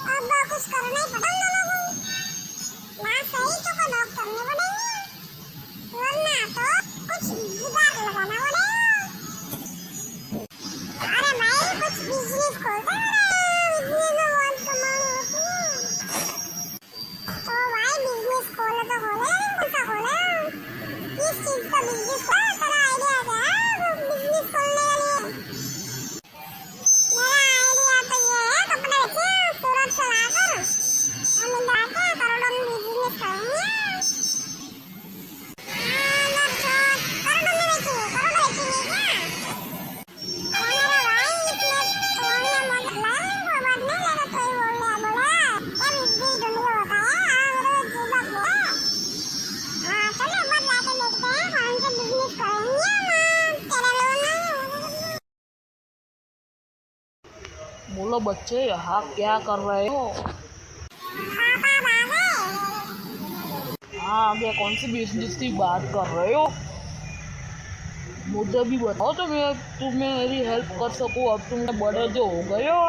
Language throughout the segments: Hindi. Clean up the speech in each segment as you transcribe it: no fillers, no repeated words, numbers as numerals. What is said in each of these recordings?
अब कुछ करना ही पड़ेगा लोगों ना सही तो को नौक करने पड़ेंगे वरना तो कुछ जुगाड़ लगाना पड़ेगा। अरे भाई कुछ बिजनेस खोलते हैं बिजनेस में बहुत कमाई होती है तो भाई बिजनेस खोलो तो खोले कौन सा खोले किस चीज का बिजनेस खोला तेरा आइडिया क्या है बिजनेस खोलने के लिए। मेरा आइडिया तो ये है कपड़े रखे सूरत से लाकर हम इधर आके करोड़ों में बिजनेस करेंगे। अंदर छोड़ करोड़ों में बेचेंगे क्या मेरे भाई इतने तोड़ने मत लाए वो बात नहीं लेना तो ही बोल लिया बोला ये बिजनेस ढूंढ के होता है मेरे जीवा को हाँ चलो एक बार जाके देखते हैं कौन से बिजनेस करेंगे हम तेरा लोन नहीं। बोलो बच्चे यहाँ क्या कर रहे हो? पापा भागे हाँ आगे कौन सी बिजनेस की बात कर रहे हो? मुझे भी बताओ तो मैं तुम्हें मेरी हेल्प कर सकूँ। अब तुम बड़े जो हो गए हो।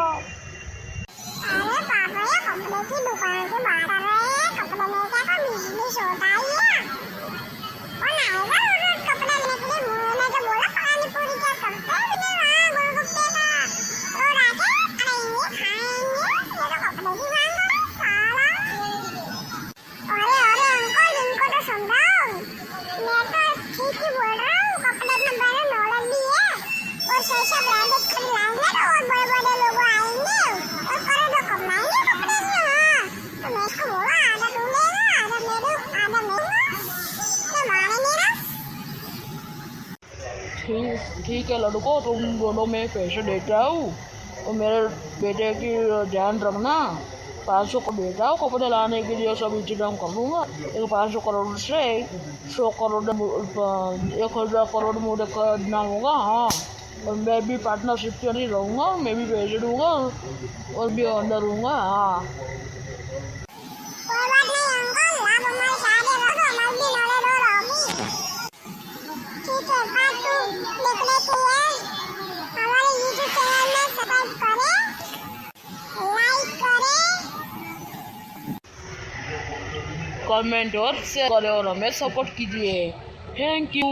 अरे पापा ये कपड़े की दुकान की बात कर रहे हैं कपड़े में क्या का बिजनेस होता है ये कौन आएगा रोज कपड़े लेने के लिए मैंने तो बोला पानी पूरी क्या करते हैं बिना वहाँ गोलगप्पे का और आके खाएंगे खाएंगे ये तो कपड़े की मांग कर साला। अरे अरे अंकल इनको तो समझाओ मैं तो ठीक ही बोल रहा हूँ कपड़े में मेरे नॉलेज भी है और सही ब्रांडेड खरीद लाएंगे तो और बड़े बड़े लोग आएंगे और करोड़ों कमाएंगे कपड़े से। हाँ तो मैं इसको बोला आधा तू लेगा आधा मेरे आधा मेरे तो मानेंगे ना। ठीक है लड़को तुम बोलो मैं पैसे देता हूँ और मेरे बेटे की ध्यान रखना। 500 को देता हूँ कपड़े लाने के लिए सब इंतजाम कर लूँगा। 500 करोड़ से 100 करोड़ 1000 करोड़ मुझे करना होगा। हाँ और मैं भी पार्टनरशिप के नहीं रहूँगा मैं भी पैसे दूँगा और भी अंदर रहूँगा। हाँ कोई बात नहीं अंकल आप हमारे साथ ही रहो हमारी भी नॉलेज और होगी। ठीक है पार्ट 2 देखने के लिए हमारे यूट्यूब चैनल में सब्सक्राइब करें लाइक करें कमेंट और शेयर करें और हमें सपोर्ट कीजिए। Thank you.